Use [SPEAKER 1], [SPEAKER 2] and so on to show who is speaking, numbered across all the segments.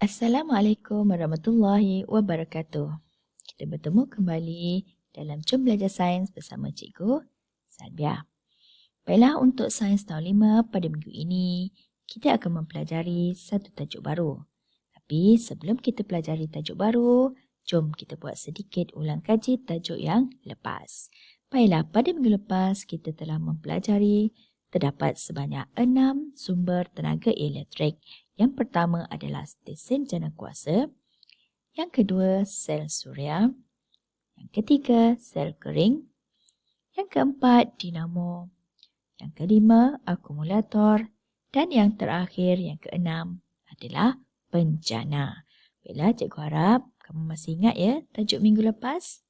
[SPEAKER 1] Assalamualaikum warahmatullahi wabarakatuh. Kita bertemu kembali dalam Jom Belajar Sains bersama Cikgu Salbia. Baiklah, untuk Sains tahun 5 pada minggu ini, kita akan mempelajari satu tajuk baru. Tapi sebelum kita pelajari tajuk baru, jom kita buat sedikit ulang kaji tajuk yang lepas. Baiklah, pada minggu lepas kita telah mempelajari terdapat sebanyak 6 sumber tenaga elektrik. Yang pertama adalah stesen jana kuasa, yang kedua sel suria, yang ketiga sel kering, yang keempat dinamo, yang kelima akumulator, dan yang terakhir yang keenam adalah penjana. Baiklah, cikgu harap kamu masih ingat ya tajuk minggu lepas.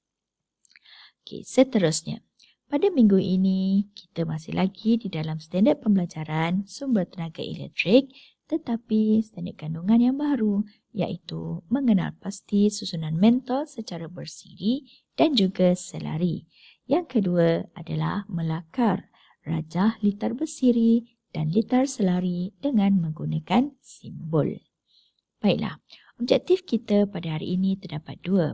[SPEAKER 1] Okey, seterusnya. Pada minggu ini, kita masih lagi di dalam standard pembelajaran sumber tenaga elektrik, tetapi standard kandungan yang baru, iaitu mengenal pasti susunan mentol secara bersiri dan juga selari. Yang kedua adalah melakar rajah litar bersiri dan litar selari dengan menggunakan simbol. Baiklah, objektif kita pada hari ini terdapat dua,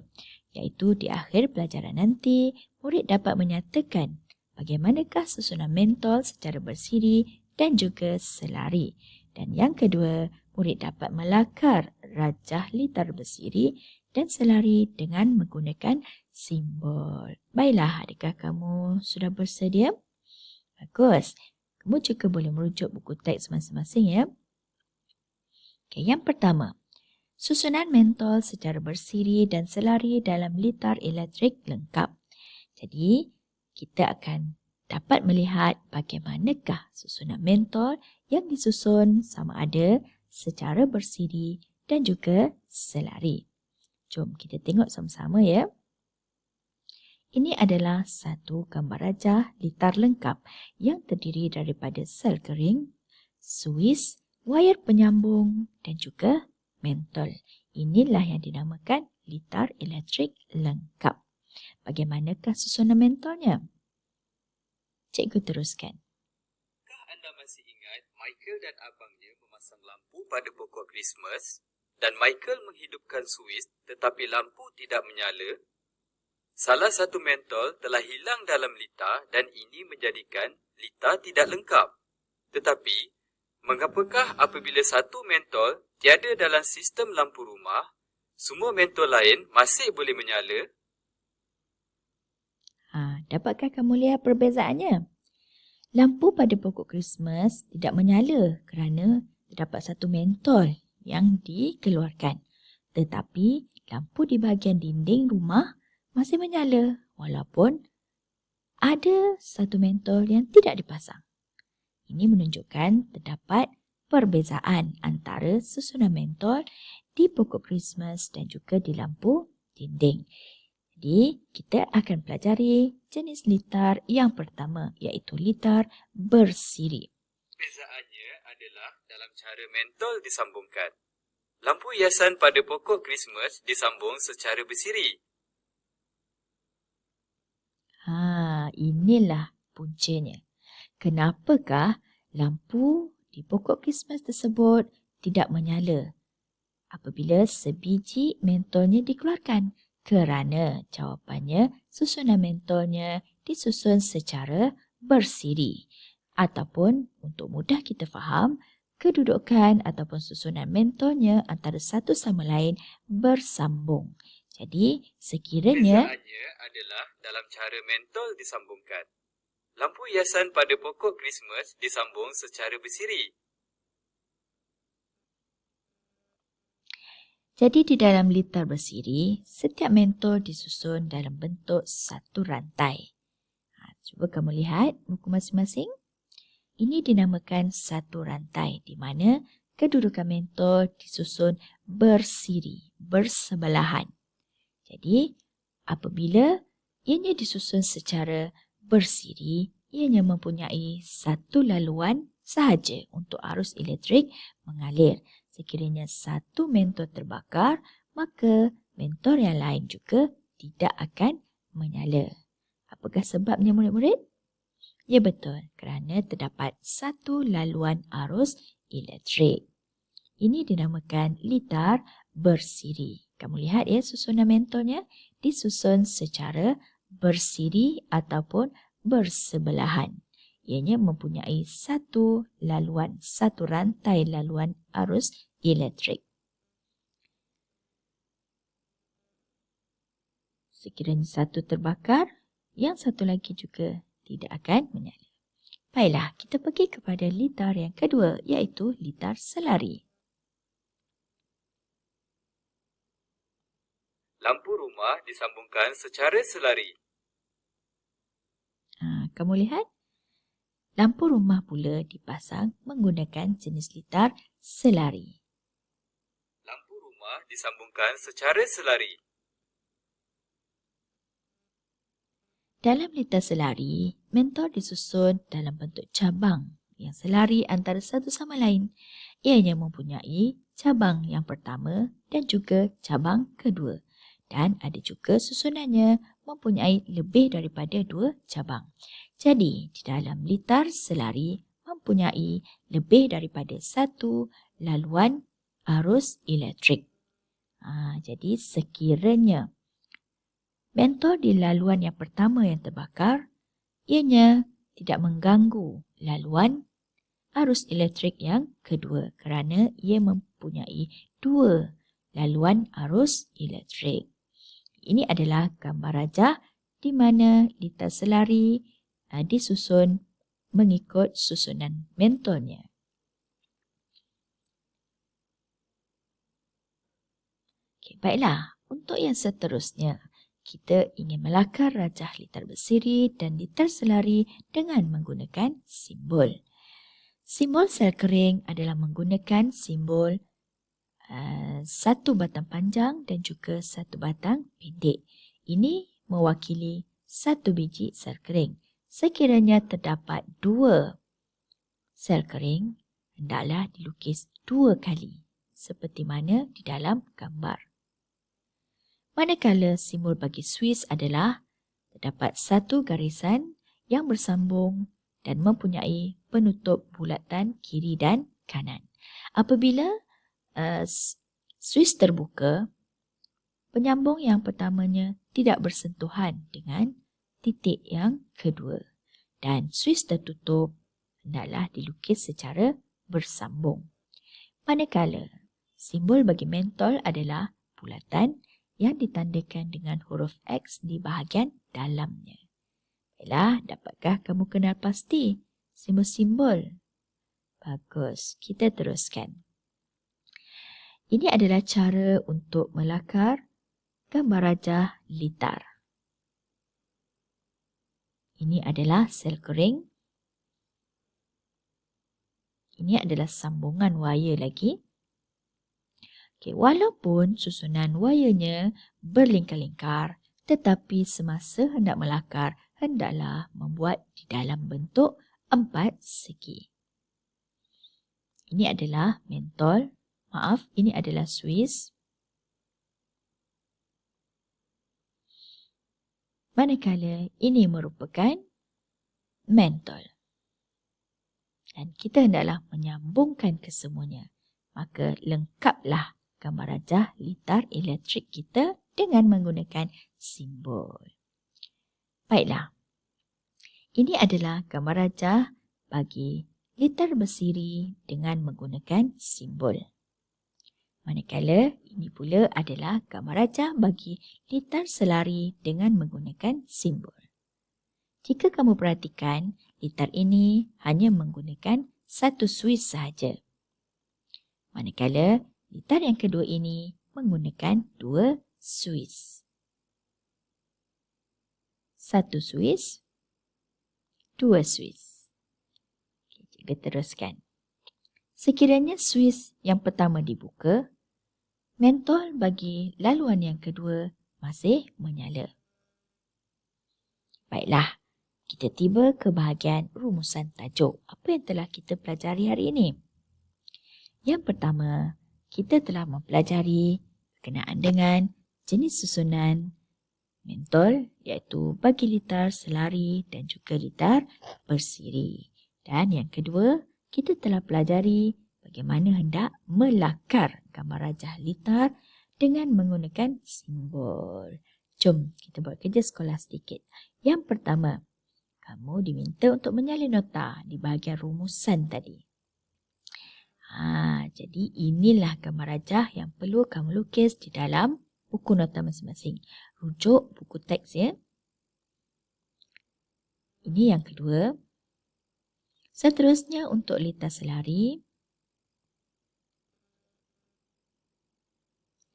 [SPEAKER 1] iaitu di akhir pelajaran nanti, murid dapat menyatakan bagaimanakah susunan mentol secara bersiri dan juga selari. Dan yang kedua, murid dapat melakar rajah litar bersiri dan selari dengan menggunakan simbol. Baiklah, adakah kamu sudah bersedia? Bagus. Kamu juga boleh merujuk buku teks masing-masing ya. Okay, yang pertama, susunan mentol secara bersiri dan selari dalam litar elektrik lengkap. Jadi, kita akan dapat melihat bagaimanakah susunan mentol yang disusun sama ada secara bersiri dan juga selari. Jom kita tengok sama-sama ya. Ini adalah satu gambar rajah litar lengkap yang terdiri daripada sel kering, suis, wayar penyambung dan juga mentol. Inilah yang dinamakan litar elektrik lengkap. Bagaimanakah susunan mentolnya? Cikgu teruskan.
[SPEAKER 2] Adakah anda masih ingat Michael dan abangnya memasang lampu pada pokok Christmas dan Michael menghidupkan suis tetapi lampu tidak menyala? Salah satu mentol telah hilang dalam litar dan ini menjadikan litar tidak lengkap. Tetapi, mengapakah apabila satu mentol tiada dalam sistem lampu rumah, semua mentol lain masih boleh menyala?
[SPEAKER 1] Dapatkah kamu lihat perbezaannya? Lampu pada pokok Christmas tidak menyala kerana terdapat satu mentol yang dikeluarkan. Tetapi lampu di bahagian dinding rumah masih menyala walaupun ada satu mentol yang tidak dipasang. Ini menunjukkan terdapat perbezaan antara susunan mentol di pokok Christmas dan juga di lampu dinding. Jadi, kita akan pelajari jenis litar yang pertama, iaitu litar bersiri.
[SPEAKER 2] Perbezaannya adalah dalam cara mentol disambungkan. Lampu hiasan pada pokok Christmas disambung secara bersiri.
[SPEAKER 1] Inilah puncanya. Kenapakah lampu di pokok Christmas tersebut tidak menyala apabila sebiji mentolnya dikeluarkan? Kerana jawapannya susunan mentolnya disusun secara bersiri. Ataupun untuk mudah kita faham, kedudukan ataupun susunan mentolnya antara satu sama lain bersambung. Jadi sekiranya
[SPEAKER 2] Perbezaannya adalah dalam cara mentol disambungkan. Lampu hiasan pada pokok Christmas disambung secara bersiri.
[SPEAKER 1] Jadi di dalam litar bersiri, setiap mentol disusun dalam bentuk satu rantai. Cuba kamu lihat buku masing-masing. Ini dinamakan satu rantai di mana kedudukan mentol disusun bersiri, bersebelahan. Jadi apabila ianya disusun secara bersiri, ianya mempunyai satu laluan sahaja untuk arus elektrik mengalir. Sekiranya satu mentol terbakar, maka mentol yang lain juga tidak akan menyala. Apakah sebabnya murid-murid? Ya betul, kerana terdapat satu laluan arus elektrik. ini dinamakan litar bersiri. Kamu lihat ya susunan mentolnya disusun secara bersiri ataupun bersebelahan. Ianya mempunyai satu rantai laluan arus elektrik. Sekiranya satu terbakar, yang satu lagi juga tidak akan menyala. Baiklah, kita pergi kepada litar yang kedua, iaitu litar selari.
[SPEAKER 2] Lampu rumah disambungkan secara selari.
[SPEAKER 1] Kamu lihat? Lampu rumah pula dipasang menggunakan jenis litar selari.
[SPEAKER 2] Lampu rumah disambungkan secara selari.
[SPEAKER 1] Dalam litar selari, mentol disusun dalam bentuk cabang yang selari antara satu sama lain. Ianya mempunyai cabang yang pertama dan juga cabang kedua. Dan ada juga susunannya mempunyai lebih daripada 2 cabang. Jadi, di dalam litar selari mempunyai lebih daripada 1 laluan arus elektrik. Jadi, sekiranya mentol di laluan yang pertama yang terbakar, ianya tidak mengganggu laluan arus elektrik yang kedua kerana ia mempunyai 2 laluan arus elektrik. Ini adalah gambar rajah di mana litar selari disusun mengikut susunan mentolnya. Baiklah, untuk yang seterusnya, kita ingin melakar rajah litar bersiri dan litar selari dengan menggunakan simbol. Simbol sel kering adalah menggunakan simbol satu batang panjang dan juga satu batang pendek. Ini mewakili satu biji sel kering. Sekiranya terdapat 2 sel kering, hendaklah dilukis 2 kali seperti mana di dalam gambar. Manakala simbol bagi Swiss adalah terdapat satu garisan yang bersambung dan mempunyai penutup bulatan kiri dan kanan. Apabila Swiss terbuka, penyambung yang pertamanya tidak bersentuhan dengan titik yang kedua dan Swiss tertutup hendaklah dilukis secara bersambung. Manakala simbol bagi mentol adalah bulatan yang ditandakan dengan huruf X di bahagian dalamnya. Baiklah, dapatkah kamu kenal pasti simbol-simbol? Bagus, kita teruskan. Ini adalah cara untuk melakar gambar rajah litar. Ini adalah sel kering. Ini adalah sambungan wayar lagi. Walaupun susunan wayarnya berlingkar-lingkar, tetapi semasa hendak melakar, hendaklah membuat di dalam bentuk 4 segi. Ini adalah mentol. Ini adalah Swiss. Manakala ini merupakan mentol. Dan kita hendaklah menyambungkan kesemuanya. Maka lengkaplah gambar rajah litar elektrik kita dengan menggunakan simbol. Baiklah. Ini adalah gambar rajah bagi litar bersiri dengan menggunakan simbol. Manakala ini pula adalah gambar rajah bagi litar selari dengan menggunakan simbol. Jika kamu perhatikan, litar ini hanya menggunakan satu Swiss sahaja. Manakala litar yang kedua ini menggunakan 2 Swiss. 1 Swiss, 2 Swiss. Kita teruskan. Sekiranya Swiss yang pertama dibuka, mentol bagi laluan yang kedua masih menyala. Baiklah, kita tiba ke bahagian rumusan tajuk. Apa yang telah kita pelajari hari ini? Yang pertama, kita telah mempelajari berkenaan dengan jenis susunan mentol iaitu bagi litar selari dan juga litar bersiri. Dan yang kedua, kita telah pelajari bagaimana hendak melakar gambar rajah litar dengan menggunakan simbol. Jom kita buat kerja sekolah sedikit. Yang pertama, kamu diminta untuk menyalin nota di bahagian rumusan tadi. Jadi inilah gambar rajah yang perlu kamu lukis di dalam buku nota masing-masing. Rujuk buku teks ya. Ini yang kedua. Seterusnya untuk litar selari.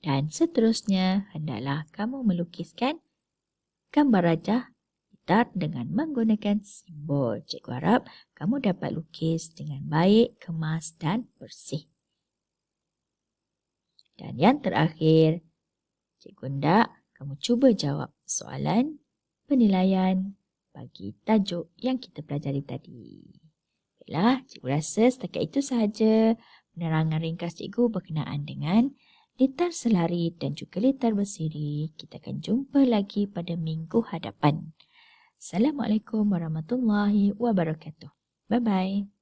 [SPEAKER 1] Dan seterusnya hendaklah kamu melukiskan gambar rajah litar dengan menggunakan simbol. Cikgu harap kamu dapat lukis dengan baik, kemas dan bersih. Dan yang terakhir, cikgu hendak kamu cuba jawab soalan penilaian bagi tajuk yang kita pelajari tadi. Baiklah, cikgu rasa setakat itu sahaja penerangan ringkas cikgu berkenaan dengan litar selari dan juga litar bersiri. Kita akan jumpa lagi pada minggu hadapan. Assalamualaikum warahmatullahi wabarakatuh. Bye-bye.